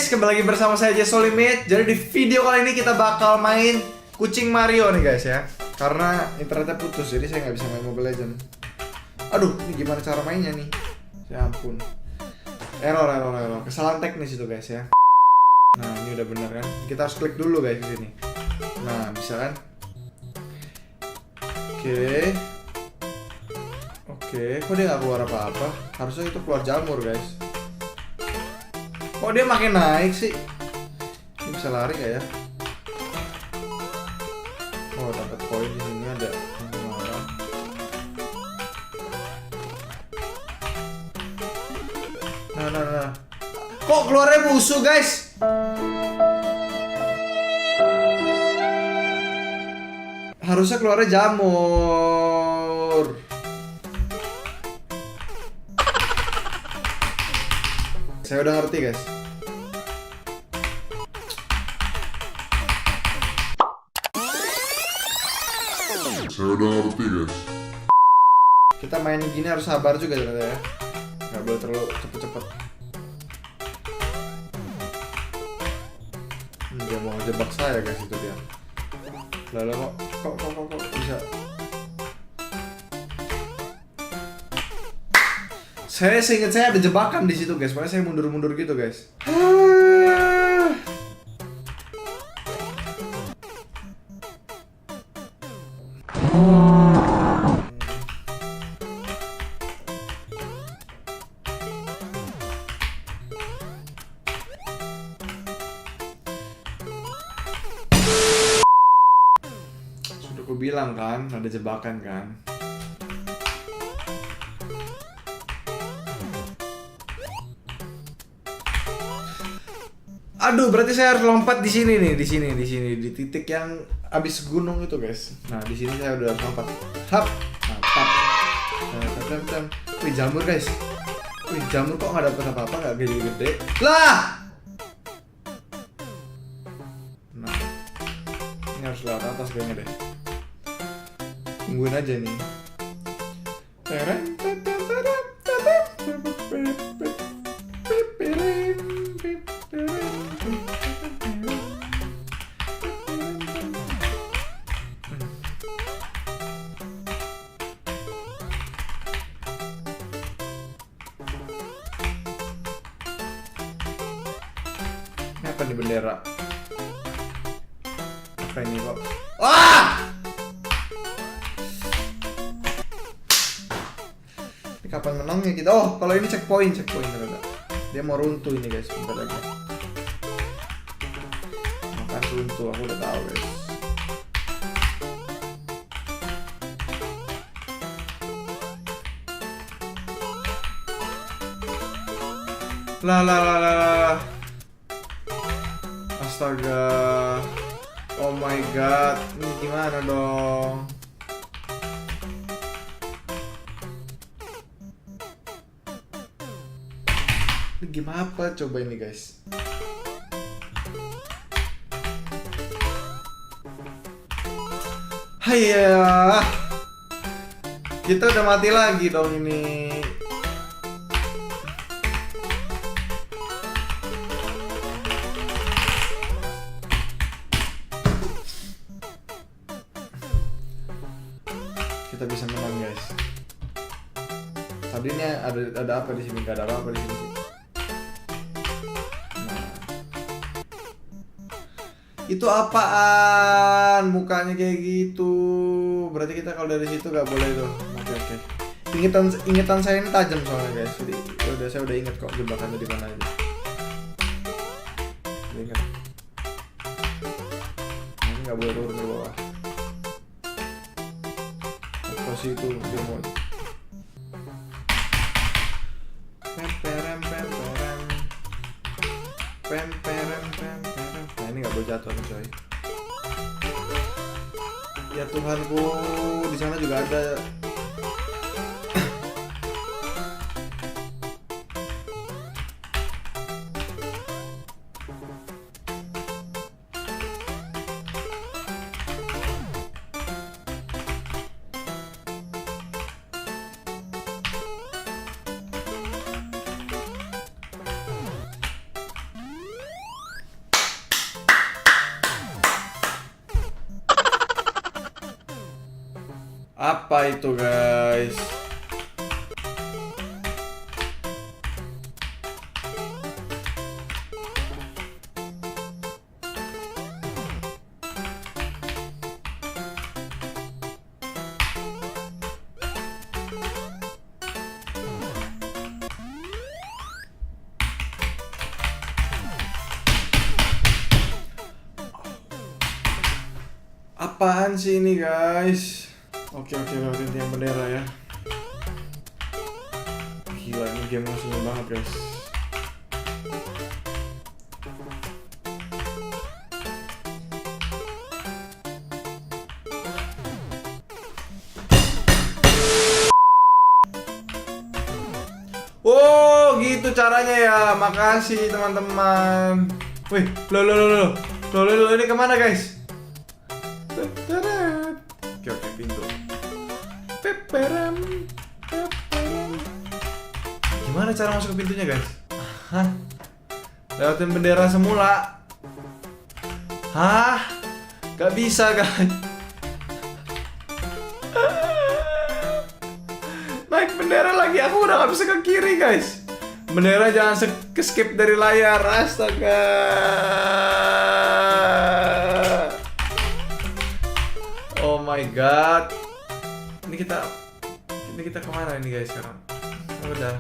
guys, kembali lagi bersama saya Jessolimit. Jadi di video kali ini kita bakal main kucing Mario nih guys ya. Karena internetnya putus, jadi saya nggak bisa main Mobile Legends. Aduh, ini gimana cara mainnya nih? Ya ampun. Error. Kesalahan teknis itu guys ya. Nah, ini udah bener kan? Kita harus klik dulu guys di sini. Nah, bisa kan? Oke, kok dia nggak keluar apa-apa? Harusnya itu keluar jamur guys. Kok dia makin naik sih? Ini bisa lari gak ya? Oh, dapat koin di sini ada. Nah. Kok keluarnya musuh guys? Harusnya keluarnya jamur. Saya udah ngerti guys. Kita main gini harus sabar juga ternyata ya. Gak boleh terlalu cepet-cepet. Dia mau jebak saya guys, itu dia. Lalu kok bisa. Saya seingat saya ada jebakan di situ guys, makanya saya mundur-mundur gitu guys. Sudah aku bilang kan, ada jebakan kan. Aduh, berarti saya harus lompat di sini nih, di titik yang abis gunung itu, guys. Nah, di sini saya udah harus lompat. Hap, mantap. Wih, jamur, guys. Wih, jamur kok nggak dapet apa-apa, nggak gede-gede. Lah! Nah, ini harus lewat atas kayaknya deh. Tungguin aja nih. Ini apa nih bendera? Apa ini kok? Wah! Ini kapan menangnya kita? Oh, kalau ini checkpoint ternyata. Dia mau runtuh ini guys, bentar lagi. Makan runtuh, aku udah tahu guys. Lah. Astaga. Oh my god, ini gimana dong? Ini gimana apa coba ini guys? Hayya. Kita udah mati lagi dong ini. Kita bisa menang guys. Tadi ini ada apa di sini? Gak ada apa-apa di sini. Nah. Itu apaan? Mukanya kayak gitu. Berarti kita kalau dari situ gak boleh tuh. Oke. Ingetan saya ini tajam soalnya guys. Jadi saya udah inget kok jebakannya di mana aja. Udah inget. Nah, ini gak boleh turun ke bawah. Itu dia mau nah ini nggak boleh jatuh nih coy. Ya Tuhanku, di sana juga ada. Apa itu guys? Apaan sih ini guys? Oke, ganti yang bendera ya. Gila, ini game musuhnya banget guys. Oh, gitu caranya ya. Makasih teman-teman. Wih, lo ini kemana guys? Oke, pintu. Gimana cara masuk ke pintunya guys? Hah? Lewatin bendera semula. Hah? Gak bisa guys. Naik bendera lagi, aku udah gak bisa ke kiri guys. Bendera jangan skip dari layar. Astaga. Oh my god. Ini kita kemana ini guys sekarang? Udah.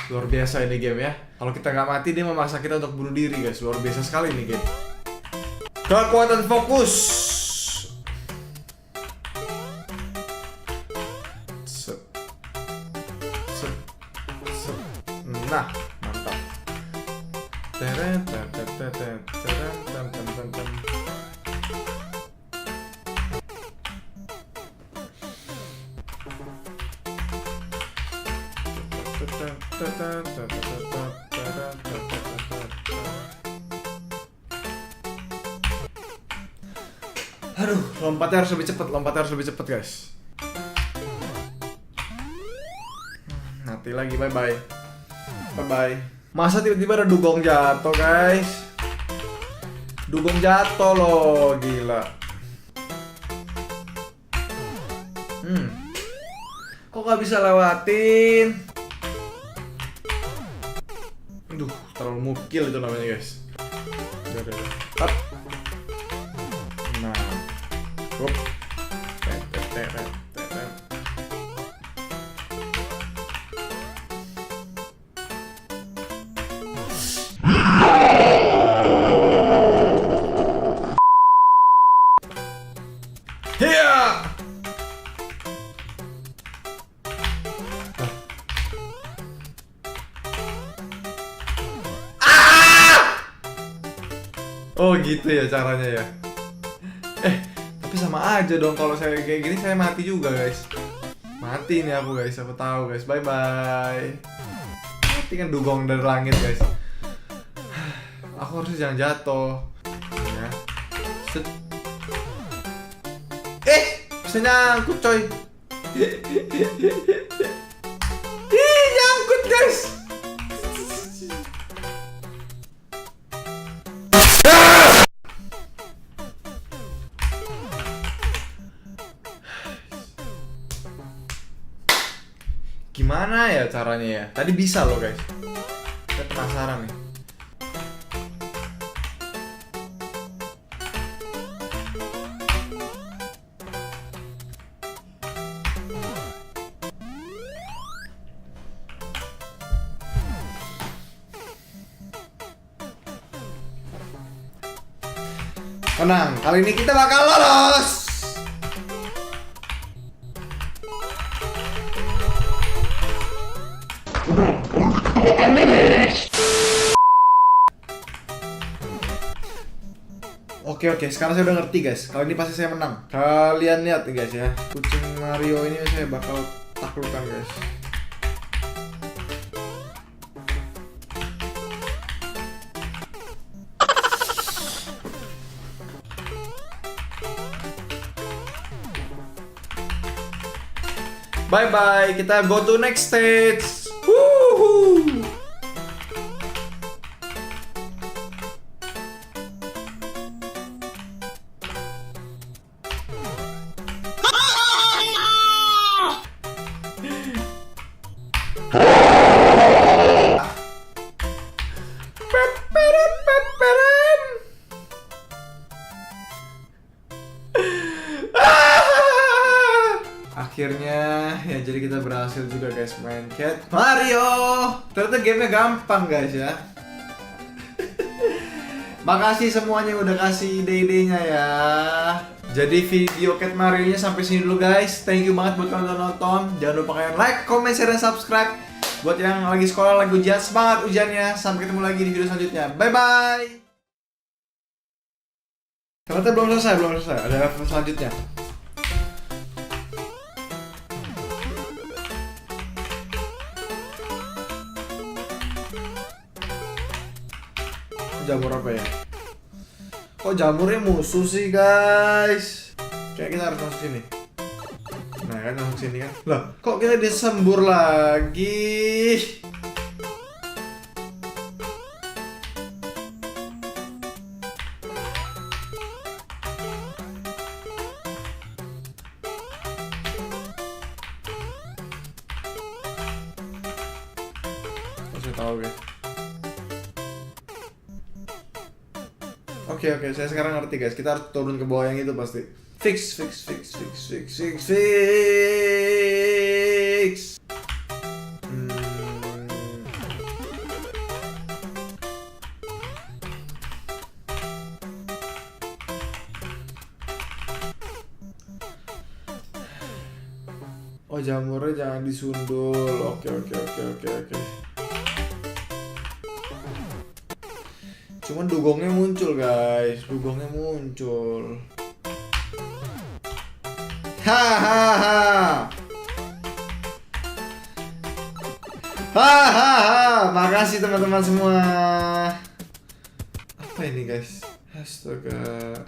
Luar biasa ini game ya. Kalau kita nggak mati dia memaksa kita untuk bunuh diri guys. Luar biasa sekali ini game. Kekuatan fokus. Nah, mantap. Aduh, lompatnya harus lebih cepat guys. Mati lagi, bye bye. Masa tiba-tiba ada dugong jatuh guys? Dugong jatuh loh, gila. Kok gak bisa lewatin? Aduh, terlalu mukil itu namanya guys. Udah. Up. Nah. Hop. Oh gitu ya caranya ya. Tapi sama aja dong kalau saya kayak gini, saya mati juga guys. Mati nih aku guys, aku tahu guys. Bye bye. Mati kan dugong dari langit guys. Aku harusnya jangan jatuh. Ya. Set. Bisa nyangkut coy. Nyangkut guys. Gimana ya caranya ya? Tadi bisa loh guys. Saya penasaran nih. Tenang, kali ini kita bakal lolos. Oke, sekarang saya udah ngerti guys. Kali ini pasti saya menang. Kalian lihat nih guys ya. Kucing Mario ini saya bakal taklukkan guys. Bye bye, kita go to next stage. Woohoo! Cat Mario. Ternyata gamenya gampang guys ya. Makasih semuanya udah kasih ide-idenya ya. Jadi video Cat Mario nya sampai sini dulu guys. Thank you banget buat kalian udah nonton. Jangan lupa kalian like, comment, share, dan subscribe. Buat yang lagi sekolah, lagi ujian, semangat ujiannya. Sampai ketemu lagi di video selanjutnya. Bye bye. Ternyata belum selesai. Ada level selanjutnya. Jamur apa ya? Kok jamurnya musuh sih guys? Kayak kita harus masuk sini. Nah kan masuk sini kan. Loh kok kita disembur lagi? Masih tahu guys. Oke, saya sekarang ngerti guys. Kita harus turun ke bawah yang itu pasti. Fix. Oh, jamurnya jangan disundul. Oke. Cuman dugongnya muncul guys, Hahaha. Makasih teman-teman semua. Apa ini guys? Astaga.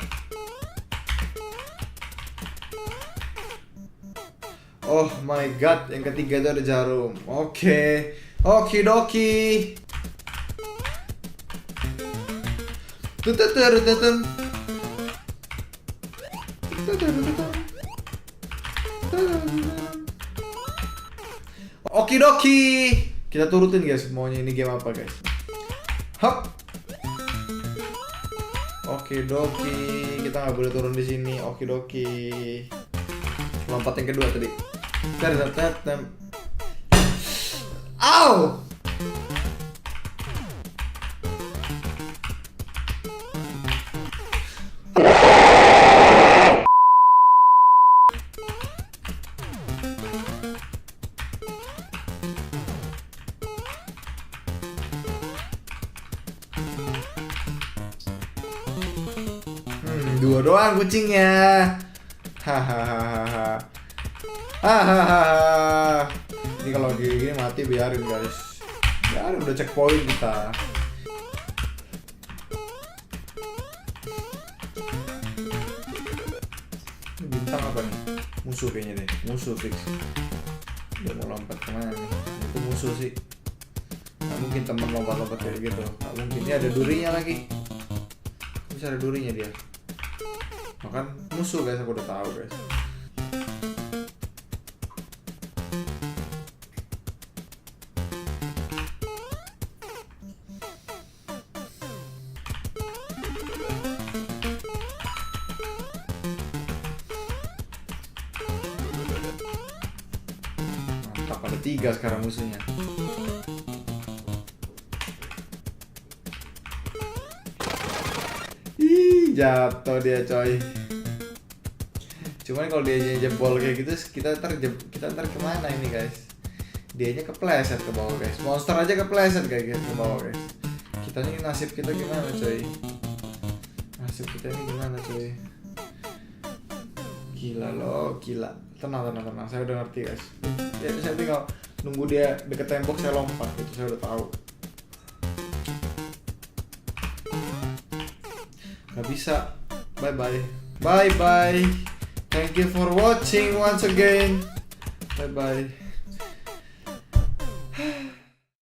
Oh my god, yang ketiga itu ada jarum. Oke. Okidoki. Okidoki. Kita turutin guys, maunya ini game apa guys. Hop. Okidoki. Kita nggak boleh turun di sini. Okidoki. Lompat yang kedua tadi. Au. Dua doang kucingnya. Hahaha. Ini kalau gini mati biarin guys. Biarin, udah checkpoint kita. Ini bintang apa nih? Musuh kayaknya deh. Musuh fix. Dia mau lompat kemana nih? Itu musuh sih. Gak mungkin temen lompat-lompat kayak gitu. Gak mungkin. Ini ada durinya lagi. Bisa ada durinya dia. Makan musuh guys, aku udah tahu guys. Mantap, ada 3 sekarang musuhnya. Jatuh dia coy. Cuman kalau dia jebol kayak gitu, kita ntar kemana ini guys? Dianya kepleset ke bawah guys. Monster aja kepleset kayak gitu ke bawah guys. Kita ini nasib kita gimana coy? Nasib kita ini gimana coy? Gila loh, gila. Tenang. Saya udah ngerti guys. Ya, saya tinggal nunggu dia deket tembok, saya lompat. Itu saya udah tahu. Gak bisa. Bye bye. Thank you for watching once again. Bye bye.